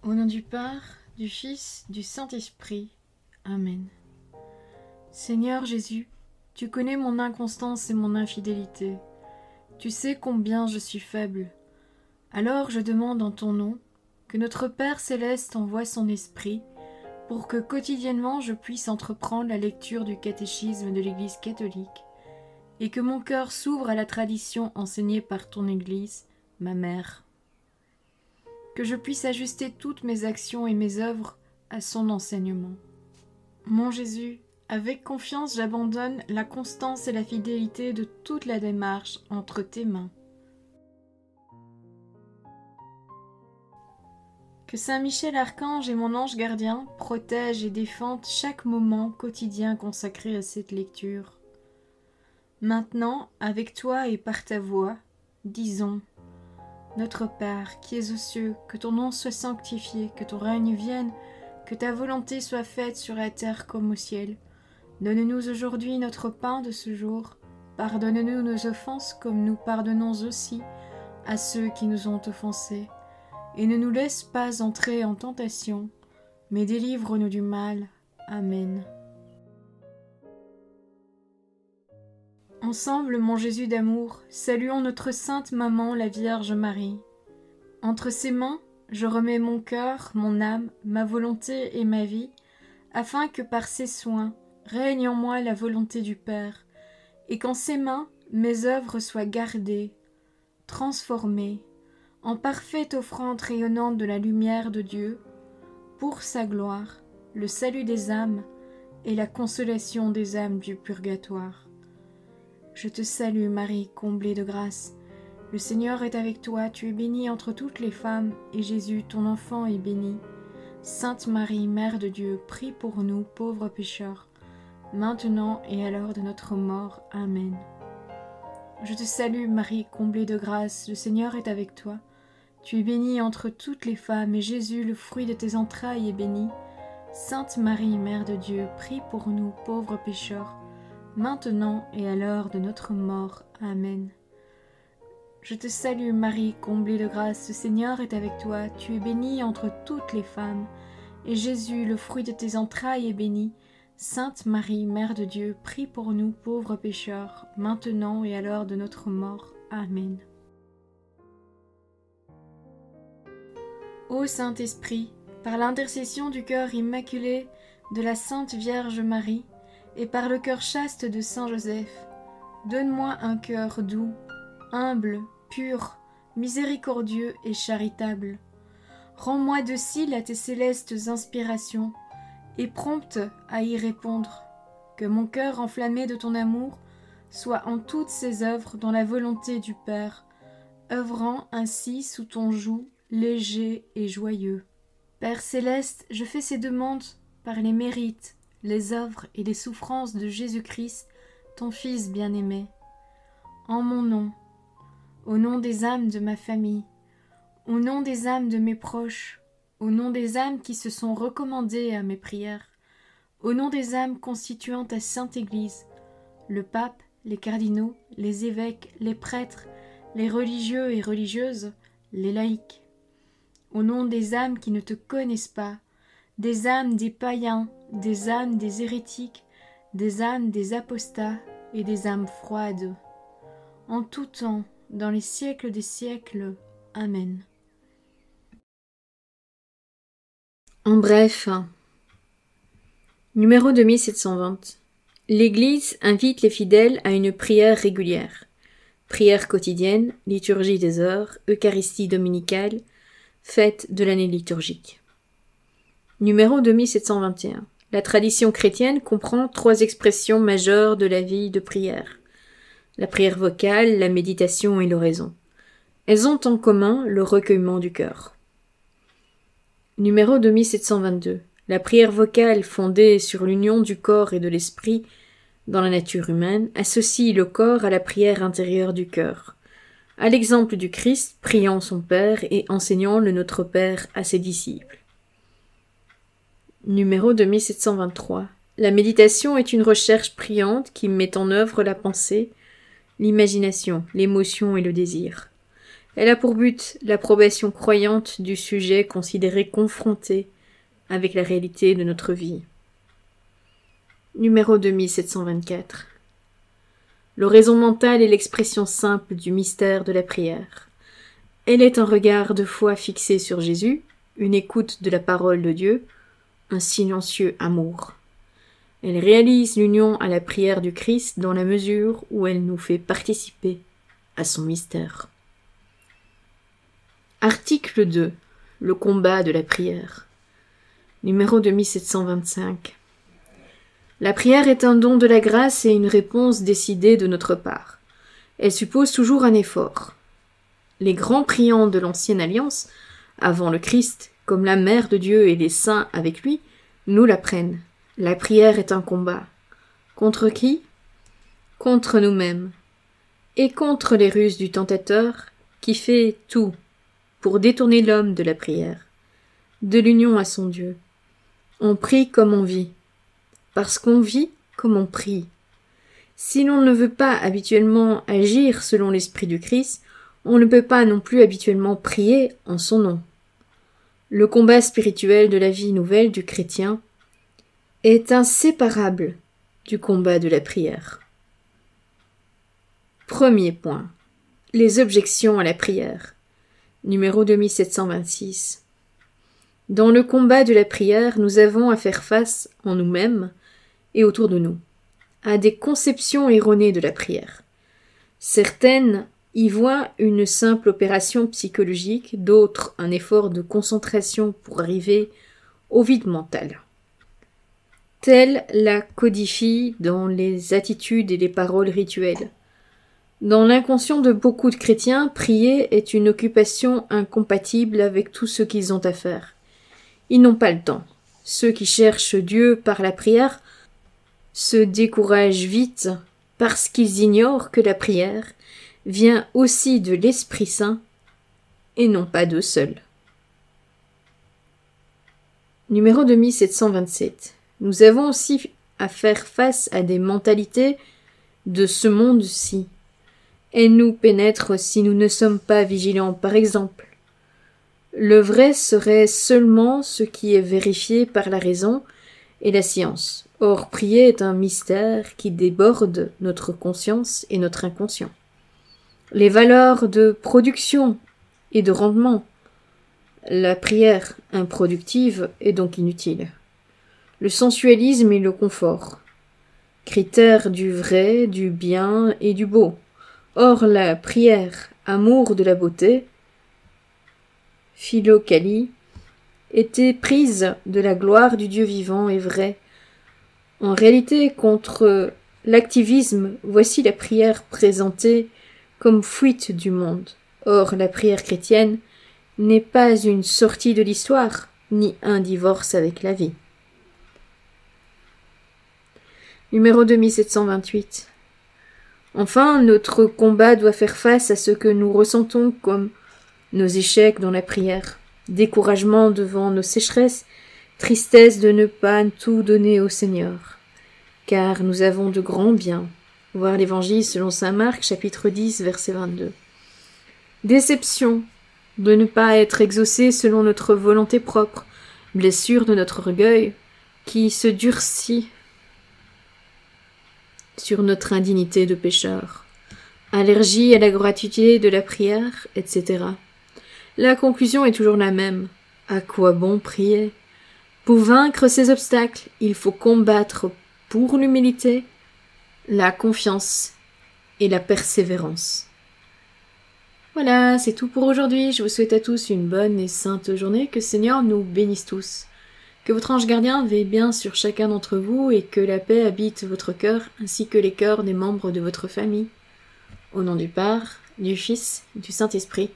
Au nom du Père, du Fils, du Saint-Esprit. Amen. Seigneur Jésus, tu connais mon inconstance et mon infidélité. Tu sais combien je suis faible. Alors je demande en ton nom que notre Père céleste envoie son Esprit pour que quotidiennement je puisse entreprendre la lecture du catéchisme de l'Église catholique et que mon cœur s'ouvre à la tradition enseignée par ton Église, ma mère. Que je puisse ajuster toutes mes actions et mes œuvres à son enseignement. Mon Jésus, avec confiance j'abandonne la constance et la fidélité de toute la démarche entre tes mains. Que Saint Michel Archange et mon ange gardien protègent et défendent chaque moment quotidien consacré à cette lecture. Maintenant, avec toi et par ta voix, disons: Notre Père, qui es aux cieux, que ton nom soit sanctifié, que ton règne vienne, que ta volonté soit faite sur la terre comme au ciel. Donne-nous aujourd'hui notre pain de ce jour. Pardonne-nous nos offenses comme nous pardonnons aussi à ceux qui nous ont offensés. Et ne nous laisse pas entrer en tentation, mais délivre-nous du mal. Amen. Ensemble, mon Jésus d'amour, saluons notre sainte maman, la Vierge Marie. Entre ses mains, je remets mon cœur, mon âme, ma volonté et ma vie, afin que par ses soins règne en moi la volonté du Père, et qu'en ses mains mes œuvres soient gardées, transformées, en parfaite offrande rayonnante de la lumière de Dieu, pour sa gloire, le salut des âmes et la consolation des âmes du purgatoire. Je te salue Marie, comblée de grâce. Le Seigneur est avec toi, tu es bénie entre toutes les femmes, et Jésus, ton enfant, est béni. Sainte Marie, Mère de Dieu, prie pour nous, pauvres pécheurs, maintenant et à l'heure de notre mort. Amen. Je te salue Marie, comblée de grâce, le Seigneur est avec toi. Tu es bénie entre toutes les femmes, et Jésus, le fruit de tes entrailles, est béni. Sainte Marie, Mère de Dieu, prie pour nous, pauvres pécheurs, maintenant et à l'heure de notre mort. Amen. Je te salue Marie, comblée de grâce, le Seigneur est avec toi, tu es bénie entre toutes les femmes, et Jésus, le fruit de tes entrailles, est béni. Sainte Marie, Mère de Dieu, prie pour nous pauvres pécheurs, maintenant et à l'heure de notre mort. Amen. Ô Saint-Esprit, par l'intercession du cœur immaculé de la Sainte Vierge Marie, et par le cœur chaste de Saint Joseph, donne-moi un cœur doux, humble, pur, miséricordieux et charitable. Rends-moi docile à tes célestes inspirations, et prompte à y répondre. Que mon cœur enflammé de ton amour soit en toutes ses œuvres dans la volonté du Père, œuvrant ainsi sous ton joug léger et joyeux. Père céleste, je fais ces demandes par les mérites, les œuvres et les souffrances de Jésus-Christ, ton Fils bien-aimé. En mon nom, au nom des âmes de ma famille, au nom des âmes de mes proches, au nom des âmes qui se sont recommandées à mes prières, au nom des âmes constituant ta Sainte Église, le pape, les cardinaux, les évêques, les prêtres, les religieux et religieuses, les laïcs, au nom des âmes qui ne te connaissent pas, des âmes des païens, des âmes des hérétiques, des âmes des apostats et des âmes froides, en tout temps, dans les siècles des siècles. Amen. En bref, numéro 2720. L'Église invite les fidèles à une prière régulière. Prière quotidienne, liturgie des heures, Eucharistie dominicale, fête de l'année liturgique. Numéro 2721. La tradition chrétienne comprend 3 expressions majeures de la vie de prière. La prière vocale, la méditation et l'oraison. Elles ont en commun le recueillement du cœur. Numéro 2722. La prière vocale fondée sur l'union du corps et de l'esprit dans la nature humaine associe le corps à la prière intérieure du cœur, à l'exemple du Christ priant son Père et enseignant le Notre Père à ses disciples. Numéro 2723. La méditation est une recherche priante qui met en œuvre la pensée, l'imagination, l'émotion et le désir. Elle a pour but l'approbation croyante du sujet considéré confronté avec la réalité de notre vie. Numéro 2724. L'oraison mentale est l'expression simple du mystère de la prière. Elle est un regard de foi fixé sur Jésus, une écoute de la parole de Dieu, un silencieux amour. Elle réalise l'union à la prière du Christ dans la mesure où elle nous fait participer à son mystère. Article 2. Le combat de la prière. Numéro 2725. La prière est un don de la grâce et une réponse décidée de notre part. Elle suppose toujours un effort. Les grands priants de l'Ancienne Alliance, avant le Christ, comme la Mère de Dieu et les saints avec lui, nous l'apprennent. La prière est un combat. Contre qui? Contre nous-mêmes. Et contre les ruses du tentateur, qui fait tout pour détourner l'homme de la prière, de l'union à son Dieu. On prie comme on vit, parce qu'on vit comme on prie. Si l'on ne veut pas habituellement agir selon l'esprit du Christ, on ne peut pas non plus habituellement prier en son nom. Le combat spirituel de la vie nouvelle du chrétien est inséparable du combat de la prière. Premier point. Les objections à la prière. Numéro 2726. Dans le combat de la prière, nous avons à faire face en nous-mêmes et autour de nous à des conceptions erronées de la prière. Certaines y voient une simple opération psychologique, d'autres un effort de concentration pour arriver au vide mental. Telle la codifie dans les attitudes et les paroles rituelles. Dans l'inconscient de beaucoup de chrétiens, prier est une occupation incompatible avec tout ce qu'ils ont à faire. Ils n'ont pas le temps. Ceux qui cherchent Dieu par la prière se découragent vite parce qu'ils ignorent que la prière vient aussi de l'Esprit Saint et non pas d'eux seuls. Numéro 2727. Nous avons aussi à faire face à des mentalités de ce monde-ci. Elles nous pénètrent si nous ne sommes pas vigilants. Par exemple, le vrai serait seulement ce qui est vérifié par la raison et la science. Or, prier est un mystère qui déborde notre conscience et notre inconscient. Les valeurs de production et de rendement. La prière improductive est donc inutile. Le sensualisme et le confort. Critères du vrai, du bien et du beau. Or, la prière, amour de la beauté, philokalie, était prise de la gloire du Dieu vivant et vrai. En réalité, contre l'activisme, voici la prière présentée comme fuite du monde. Or, la prière chrétienne n'est pas une sortie de l'histoire, ni un divorce avec la vie. Numéro 2728. Enfin, notre combat doit faire face à ce que nous ressentons comme nos échecs dans la prière, découragement devant nos sécheresses, tristesse de ne pas tout donner au Seigneur, car nous avons de grands biens. Voir l'Évangile selon saint Marc, chapitre 10, verset 22. Déception de ne pas être exaucé selon notre volonté propre, blessure de notre orgueil qui se durcit sur notre indignité de pécheur, allergie à la gratuité de la prière, etc. La conclusion est toujours la même. À quoi bon prier? Pour vaincre ces obstacles, il faut combattre pour l'humilité, la confiance et la persévérance. Voilà, c'est tout pour aujourd'hui. Je vous souhaite à tous une bonne et sainte journée. Que le Seigneur nous bénisse tous. Que votre ange gardien veille bien sur chacun d'entre vous et que la paix habite votre cœur ainsi que les cœurs des membres de votre famille. Au nom du Père, du Fils et du Saint-Esprit.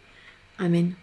Amen.